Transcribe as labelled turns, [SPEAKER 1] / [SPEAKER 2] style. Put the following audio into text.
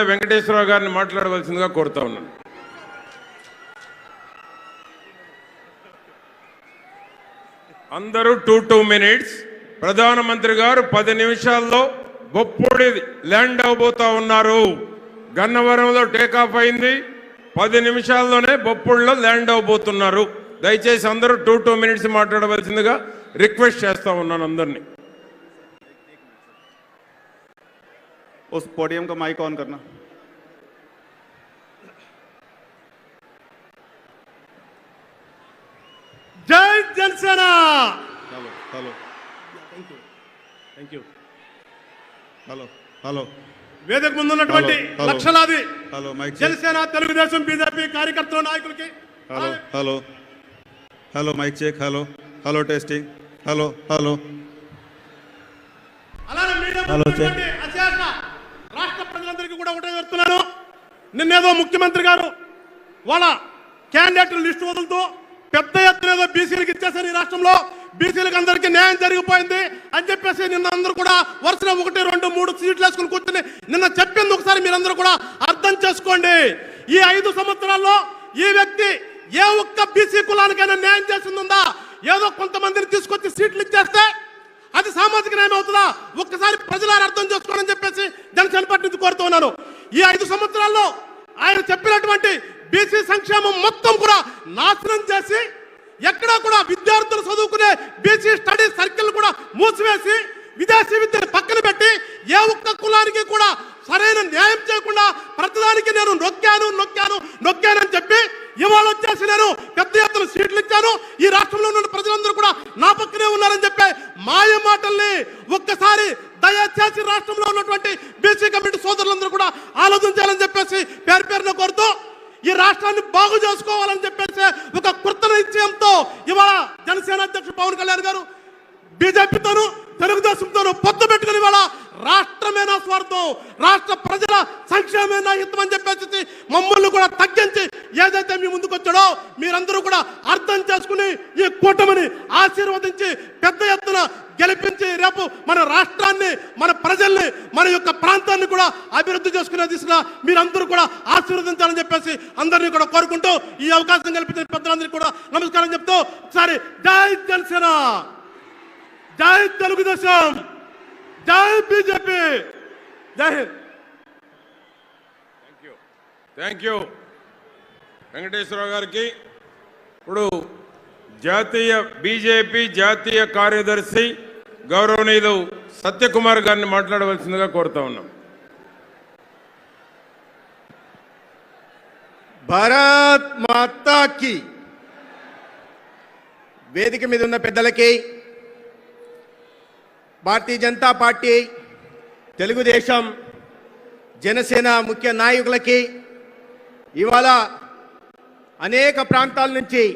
[SPEAKER 1] వెంకటేశ్వరరావు గారిని మాట్లాడవలసిందిగా కోరుతా ఉన్నాను. అందరూ 2 minutes. ప్రధానమంత్రి గారు 10 నిమిషాల్లో బొప్పొడి ల్యాండ్ అవబోతా ఉన్నారు. గన్నవరంలో టేకాఫ్ అయింది. 10 నిమిషాల్లోనే బొప్పొడిలో ల్యాండ్ అవబోతున్నారు. దయచేసి అందరూ 2 minutes మాట్లాడవలసిందిగా రిక్వెస్ట్ చేస్తా ఉన్నాను అందరినీ.
[SPEAKER 2] उस पोडियम का माइक ऑन करना.
[SPEAKER 3] जय Jana Sena.
[SPEAKER 2] Hello hello
[SPEAKER 3] thank you
[SPEAKER 2] hello hello
[SPEAKER 3] వేదిక ముందున్నటువంటి లక్షలాది
[SPEAKER 2] hello mike
[SPEAKER 3] Jana Sena Telugu Desam BJP కార్యకర్తల నాయకులకి
[SPEAKER 2] hello hello hello mike check hello hello testing hello hello
[SPEAKER 3] అలానే మీడియా
[SPEAKER 2] హలో
[SPEAKER 3] ముందున్నటువంటి అశేష రాష్ట్ర ప్రజలందరికీ కూడా ఒకటే చెప్తున్నాను. నిన్నేదో ముఖ్యమంత్రి గారు వాళ్ళ క్యాండిడేట్ల లిస్టు వదులుతూ పెద్ద ఎత్తున ఏదో బీసీలకు ఇచ్చేసారు. ఈ రాష్ట్రంలో బీసీలకు అందరికీ న్యాయం జరిగిపోయింది అని చెప్పేసి నిన్న అందరూ కూడా వరుసగా 1, 2, 3 సీట్లు వేసుకుని కూర్చుని నిన్న చెప్పింది ఒకసారి మీరందరూ కూడా అర్థం చేసుకోండి. ఈ 5 సంవత్సరాల్లో ఈ వ్యక్తి ఏ ఒక్క బీసీ కులానికైనా న్యాయం చేసిందా? ఏదో కొంతమందిని తీసుకొచ్చి సీట్లు ఇచ్చేస్తే అది సామాజిక న్యాయం అవుతుందా? ఒక్కసారి ప్రజలారు అర్థం చేసుకోవాలని చెప్పేసి జనసేన పార్టీ నుంచి కోరుతూ ఉన్నాను. ఈ 5 సంవత్సరాల్లో ఆయన చెప్పినటువంటి బీసీ సంక్షేమం మొత్తం కూడా నాశనం చేసి ఎక్కడా కూడా విద్యార్థులు చదువుకునే బీసీ స్టడీ సర్కిల్ కూడా మూసివేసి విదేశీ విద్యను పక్కన పెట్టి ఏ ఒక్క కులానికి కూడా సరైన న్యాయం చేయకుండా ప్రతిదానికి నేను నొక్కానని చెప్పి ఇవాళ వచ్చేసి నేను పెద్ద ఎత్తున సీట్లు ఇచ్చాను, ఈ రాష్ట్రంలో ఉన్న ప్రజలందరూ కూడా నా పక్కనే ఉన్నారని చెప్పే మాయ మాటల్ని ఒక్కసారి దయచేసి రాష్ట్రంలో ఉన్నటువంటి బీసీ కమిటీ సోదరులందరూ కూడా ఆలోచించాలని చెప్పేసి పేరున కోరుతూ ఈ రాష్ట్రాన్ని బాగు చేసుకోవాలని చెప్పేసి ఒక కృత నిశ్చయంతో ఇవాళ జనసేన అధ్యక్షుడు పవన్ కళ్యాణ్ గారు బీజేపీతోనూ తెలుగుదేశంతోనూ పొత్తు పెట్టుకుని ఇవాళ రాష్ట్రమేనా స్వార్థం, రాష్ట్ర ప్రజల సంక్షేమేనా హితం అని చెప్పేసి మమ్మల్ని కూడా తగ్గించి ఏదైతే మీ ముందుకు వచ్చాడో మీరందరూ కూడా అర్థం చేసుకుని ఈ కూటమిని ఆశీర్వదించి పెద్ద ఎత్తున గెలిపించి రేపు మన రాష్ట్రాన్ని, మన ప్రజల్ని, మన యొక్క ప్రాంతాన్ని కూడా అభివృద్ధి చేసుకునే దిశగా మీరందరూ కూడా ఆశీర్వదించాలని చెప్పేసి అందరినీ కూడా కోరుకుంటూ ఈ అవకాశం కల్పించిన పెద్దలందరికీ కూడా నమస్కారం చెప్తూ ఒకసారి జై జనసేన, జై తెలుగుదేశం, జై బీజేపీ, జై హింద్.
[SPEAKER 1] థ్యాంక్ యూ వెంకటేశ్వరరావు గారికి. ఇప్పుడు జాతీయ బీజేపీ జాతీయ కార్యదర్శి గౌరవనీయులు సత్యకుమార్ గారిని మాట్లాడవలసిందిగా కోరుతా ఉన్నాం.
[SPEAKER 4] భారత్ మాతా కీ. వేదిక మీద ఉన్న పెద్దలకి, భారతీయ జనతా పార్టీ, తెలుగుదేశం, జనసేన ముఖ్య నాయకులకి, ఇవాళ అనేక ప్రాంతాల నుంచి